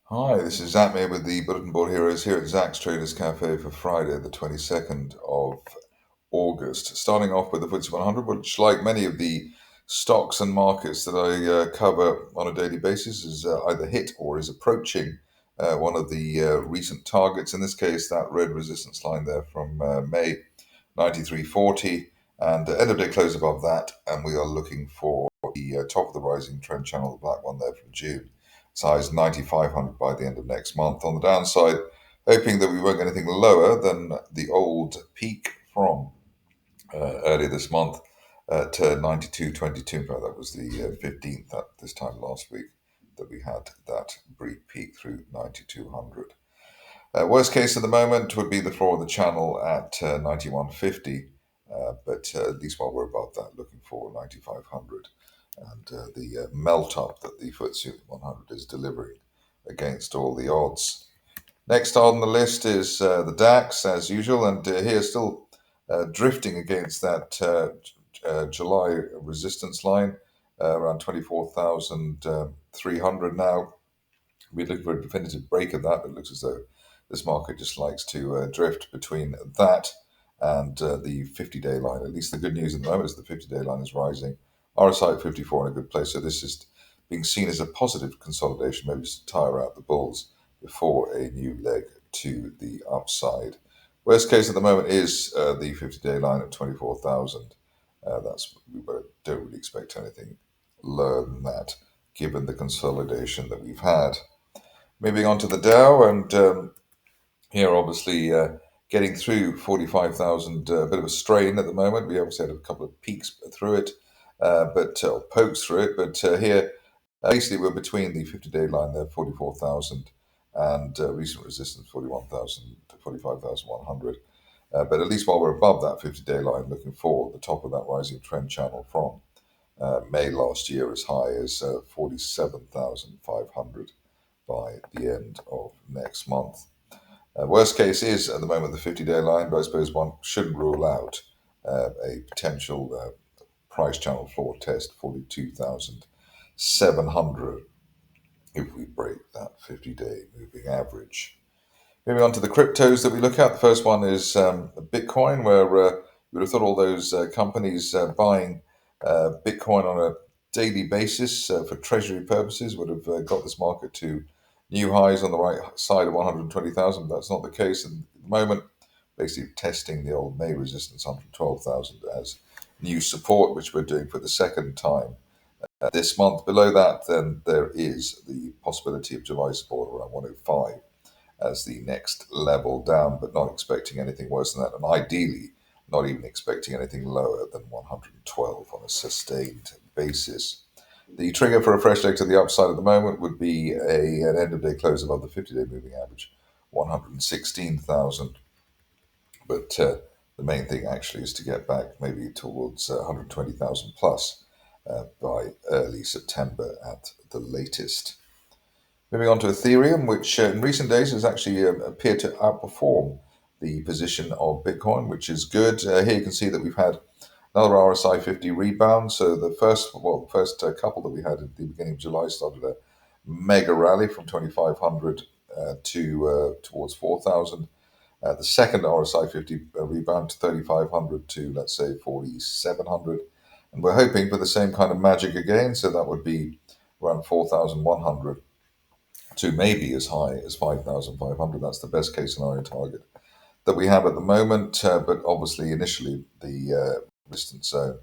Hi, this is Aptamer with the Bulletin Board Heroes here at Zach's Traders Cafe for Friday, the 22nd of August. Starting off with the FTSE 100, which, like many of the stocks and markets that I cover on a daily basis, is either hit or is approaching one of the recent targets. In this case, that red resistance line there from May 93.40, and end of day close above that. And we are looking for the top of the rising trend channel, the black one there from June, size 9,500 by the end of next month. On the downside, hoping that we won't get anything lower than the old peak from earlier this month at 92.22. In fact, that was the 15th at this time last week that we had that brief peak through 9,200. Worst case at the moment would be the floor of the channel at 91.50, but at least while we're above that, looking for 9,500 and the melt up that the FTSE 100 is delivering against all the odds. Next on the list is the DAX, as usual, and here still drifting against that July resistance line, around 24,300 now. We're looking for a definitive break of that, but it looks as though this market just likes to drift between that and the 50-day line. At least the good news at the moment is the 50-day line is rising. RSI at 54 in a good place, so this is being seen as a positive consolidation, maybe just to tire out the bulls before a new leg to the upside. Worst case at the moment is the 50-day line at 24,000. We don't really expect anything lower than that, given the consolidation that we've had. Moving on to the Dow, and here obviously getting through 45,000, a bit of a strain at the moment. We obviously had a couple of peaks through it, but pokes through it. But here, basically, we're between the 50-day line there, 44,000, and recent resistance, 41,000 to 45,100. But at least while we're above that 50-day line, looking for the top of that rising trend channel from May last year as high as 47,500 by the end of next month. Worst case is at the moment the 50-day line, but I suppose one shouldn't rule out a potential price channel floor test, 42,700, if we break that 50-day moving average. Moving on to the cryptos that we look at. The first one is Bitcoin, where you would have thought all those companies buying Bitcoin on a daily basis for treasury purposes would have got this market to new highs on the right side of 120,000. That's not the case at the moment. Basically, testing the old May resistance 112,000 as new support, which we're doing for the second time this month. Below that, then there is the possibility of July support around 105 as the next level down, but not expecting anything worse than that, and ideally not even expecting anything lower than 112 on a sustained basis. The trigger for a fresh leg to the upside at the moment would be an end of day close above the 50-day moving average, 116,000. But the main thing actually is to get back maybe towards 120,000 plus by early September at the latest. Moving on to Ethereum, which in recent days has actually appeared to outperform the position of Bitcoin, which is good. Here you can see that we've had another RSI 50 rebound. So the first couple that we had at the beginning of July started a mega rally from 2,500 to towards 4,000. The second RSI 50 rebound to 3,500 to, let's say, 4,700. And we're hoping for the same kind of magic again. So that would be around 4,100 to maybe as high as 5,500. That's the best case scenario target that we have at the moment. But obviously, initially, the resistance zone,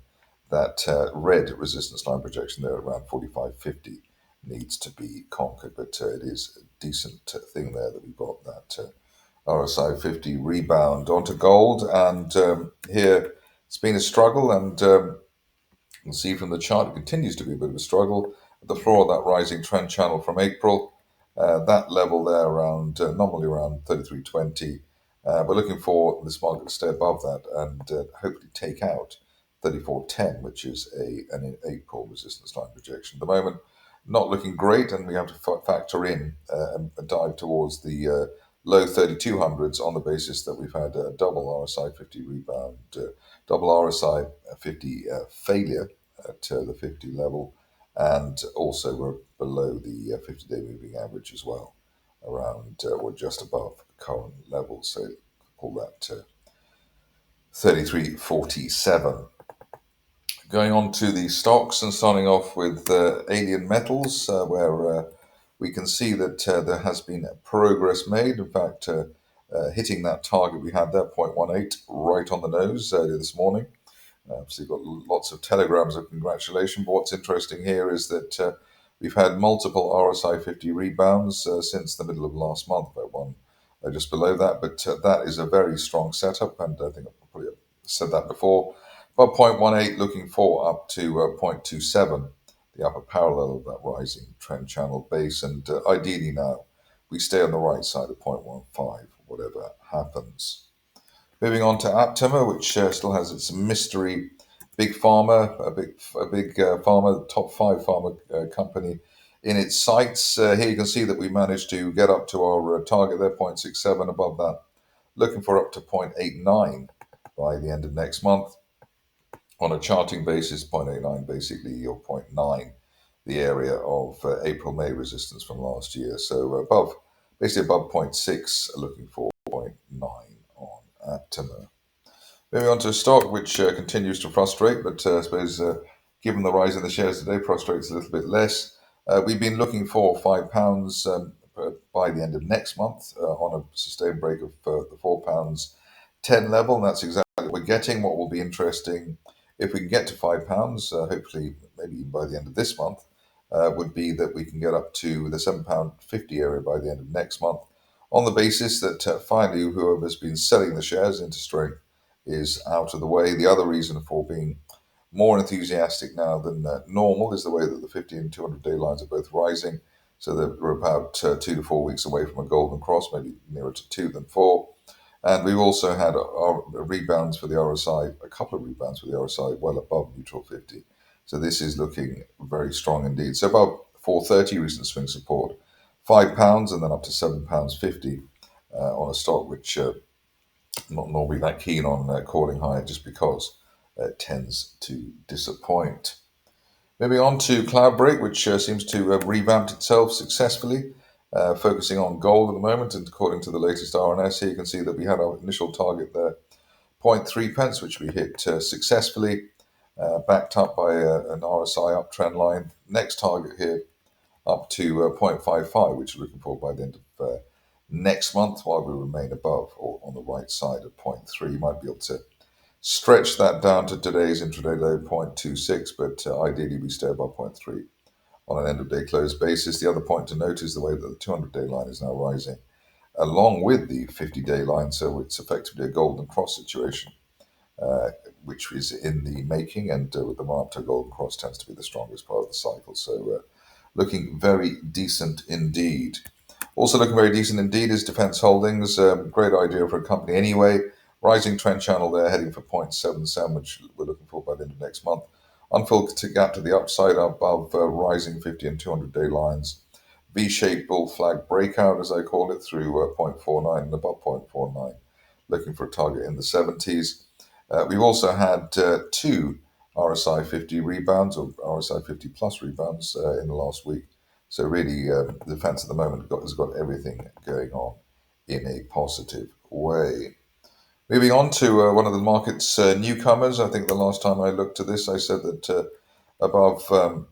that red resistance line projection there around 45.50 needs to be conquered. But it is a decent thing there that we've got that RSI 50 rebound onto gold. And here it's been a struggle. And you'll see from the chart, it continues to be a bit of a struggle. At the floor of that rising trend channel from April, that level there around normally around 33.20. We're looking for this market to stay above that and hopefully take out 34.10, which is an April resistance line projection. At the moment, not looking great, and we have to factor in a dive towards the low 3200s on the basis that we've had a double RSI 50 rebound, double RSI 50 failure at the 50 level, and also we're below the 50-day moving average as well. around or just above current levels. So call that 33.47. Going on to the stocks and starting off with Alien Metals, where we can see that there has been progress made. In fact, hitting that target we had there, 0.18, right on the nose earlier this morning. So you've got lots of telegrams of congratulations. But what's interesting here is that we've had multiple RSI 50 rebounds since the middle of last month, about one just below that. But that is a very strong setup, and I think I've probably said that before. About 0.18, looking for up to 0.27, the upper parallel of that rising trend channel base. And ideally now, we stay on the right side of 0.15, whatever happens. Moving on to Aptamer, which still has its mystery big pharma, a big pharma, top five pharma company in its sights. Here you can see that we managed to get up to our target there, 0.67, above that. Looking for up to 0.89 by the end of next month. On a charting basis, 0.89 basically, or zero point 0.9, the area of April-May resistance from last year. So basically above 0.6, looking for 0.9 on Aptamer. Moving on to a stock which continues to frustrate, but I suppose given the rise in the shares today, frustrates a little bit less. We've been looking for £5 by the end of next month on a sustained break of the £4.10 level, and that's exactly what we're getting. What will be interesting, if we can get to £5, hopefully maybe even by the end of this month, would be that we can get up to the £7.50 area by the end of next month, on the basis that finally whoever's been selling the shares into strength is out of the way. The other reason for being more enthusiastic now than normal is the way that the 50 and 200-day lines are both rising. So that we're about 2 to 4 weeks away from a golden cross, maybe nearer to 2 than 4. And we've also had our rebounds for the RSI, a couple of rebounds for the RSI, well above neutral 50. So this is looking very strong indeed. So about 430 recent swing support, £5 and then up to £7.50 on a stock which not normally that keen on calling higher just because it tends to disappoint. Moving on to Cloudbreak, which seems to have revamped itself successfully, focusing on gold at the moment. And according to the latest RNS here, you can see that we had our initial target there, 0.3 pence, which we hit successfully, backed up by an RSI uptrend line. Next target here, up to 0.55, which we're looking for by the end of next month, while we remain above or on the right side of 0.3. You might be able to stretch that down to today's intraday low, 0.26, but ideally we stay above 0.3 on an end of day close basis. The other point to note is the way that the 200-day line is now rising along with the 50-day line, so it's effectively a golden cross situation, which is in the making, and with the run up to golden cross tends to be the strongest part of the cycle. So looking very decent indeed. Also looking very decent indeed is Defense Holdings. Great idea for a company anyway. Rising trend channel there, heading for 0.77, which we're looking for by the end of next month. Unfilled gap to the upside above rising 50 and 200-day lines. V-shaped bull flag breakout, as I call it, through 0.49 and above 0.49. Looking for a target in the 70s. We've also had two RSI 50 rebounds, or RSI 50 plus rebounds in the last week. So really, the defense at the moment has got everything going on in a positive way. Moving on to one of the market's newcomers. I think the last time I looked at this, I said that above the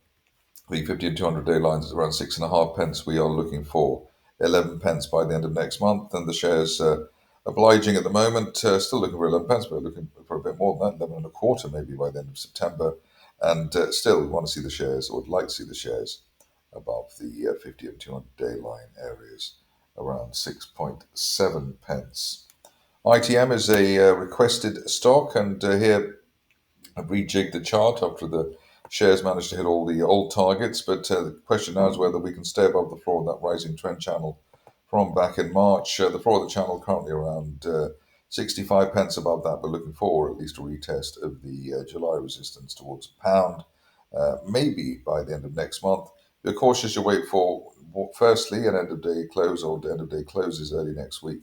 50 and 200-day lines is around 6.5 pence. We are looking for 11 pence by the end of next month, and the shares obliging at the moment, still looking for 11 pence, but looking for a bit more than that, 11 and a quarter maybe by the end of September. And still, we want to see the shares, or would like to see the shares above the 50 and 200-day line areas, around 6.7 pence. ITM is a requested stock, and here I've rejigged the chart after the shares managed to hit all the old targets. But the question now is whether we can stay above the floor of that rising trend channel from back in March. The floor of the channel currently around 65 pence above that. We're looking for at least a retest of the July resistance towards £1, maybe by the end of next month. Be cautious you wait for, firstly, an end of day close, or the end of day closes early next week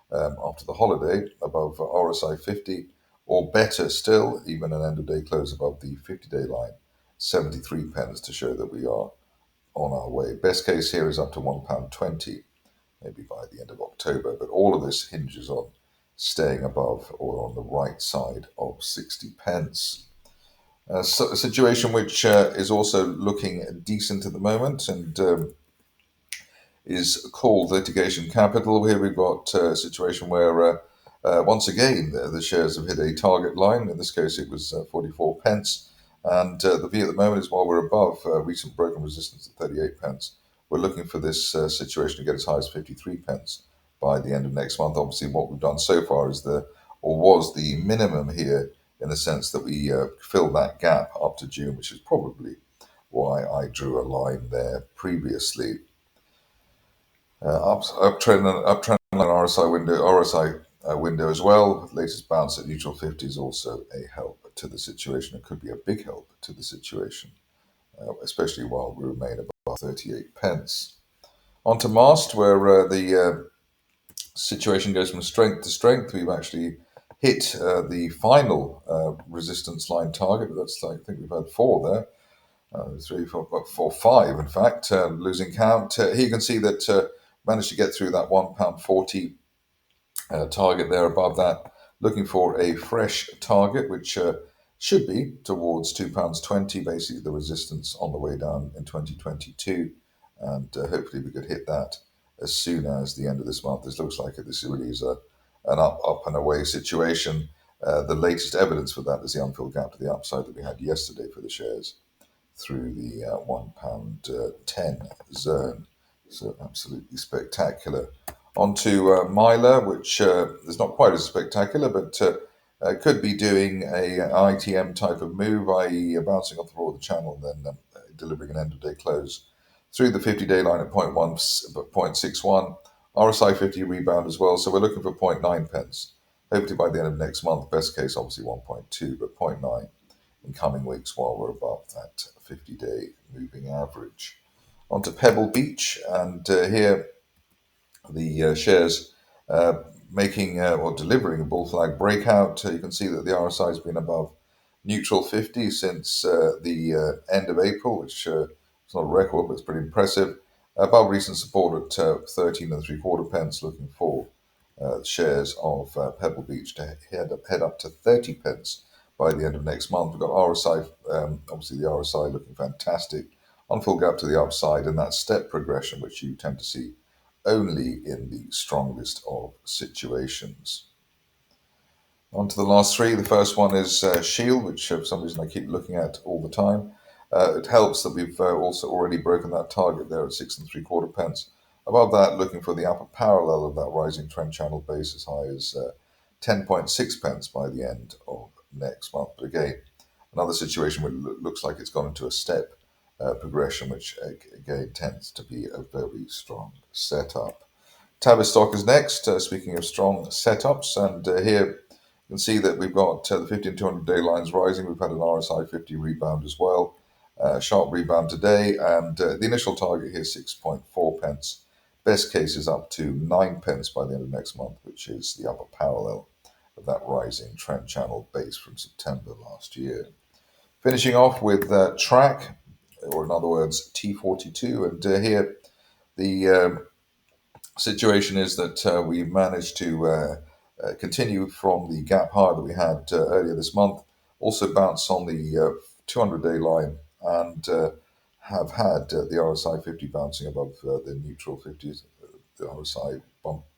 after the holiday above RSI 50, or better still, even an end of day close above the 50-day line, 73 pence, to show that we are on our way. Best case here is up to £1.20 maybe by the end of October. But all of this hinges on staying above or on the right side of 60 pence. So a situation which is also looking decent at the moment and is called Litigation Capital. Here we've got a situation where once again the shares have hit a target line. In this case, it was 44 pence. And the view at the moment is while we're above recent broken resistance at 38 pence, we're looking for this situation to get as high as 53 pence by the end of next month. Obviously, what we've done so far is was the minimum here in the sense that we filled that gap up to June, which is probably why I drew a line there previously. Uptrend on RSI window as well. Latest bounce at neutral 50 is also a help to the situation. It could be a big help to the situation, especially while we remain above 38 pence. On to Mast, where the situation goes from strength to strength. We've actually hit the final resistance line target. That's I think we've had four there. Three, four, five, in fact, losing count. Here you can see that managed to get through that £1.40 target there above that, looking for a fresh target, which should be towards £2.20, basically the resistance on the way down in 2022. And hopefully we could hit that as soon as the end of this month. This looks like this really is an up and away situation. The latest evidence for that is the unfilled gap to the upside that we had yesterday for the shares through the £1.10 zone. So absolutely spectacular. On to Mila, which is not quite as spectacular, but could be doing an ITM type of move, i.e. bouncing off the floor of the channel and then delivering an end-of-day close through the 50-day line at 0.61. RSI 50 rebound as well, so we're looking for 0.9 pence. Hopefully by the end of next month, best case obviously 1.2, but 0.9 in coming weeks while we're above that 50-day moving average. On to Pebble Beach, and here the shares making or delivering a bull flag breakout. You can see that the RSI has been above neutral 50 since the end of April, which is not a record, but it's pretty impressive. Above recent support at 13 and 3/4 pence, looking for shares of Pebble Beach to head up to 30 pence by the end of next month. We've got RSI, obviously the RSI looking fantastic, on full gap to the upside, and that step progression, which you tend to see only in the strongest of situations. On to the last three. The first one is Shield, which for some reason I keep looking at all the time. It helps that we've also already broken that target there at 6 and 3/4 pence. Above that, looking for the upper parallel of that rising trend channel base as high as 10.6 pence by the end of next month. But again, another situation where it looks like it's gone into a step progression, which again tends to be a very strong setup. Tavistock is next. Speaking of strong setups, and here you can see that we've got the 50 and 200 day lines rising. We've had an RSI 50 rebound as well. Sharp rebound today, and the initial target here is 6.4 pence. Best case is up to 9 pence by the end of next month, which is the upper parallel of that rising trend channel base from September last year. Finishing off with Track, or in other words, T42, and here the situation is that we've managed to continue from the gap high that we had earlier this month, also bounce on the 200-day line, and have had the RSI 50 bouncing above the neutral 50s, the RSI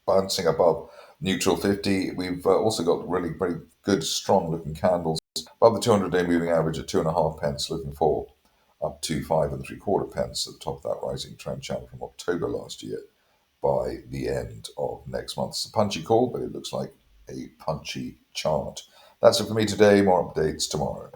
bouncing above neutral 50. We've also got really very good, strong looking candles above the 200-day moving average at 2.5 pence, looking for up to 5 and 3/4 pence at the top of that rising trend channel from October last year by the end of next month. It's a punchy call, but it looks like a punchy chart. That's it for me today. More updates tomorrow.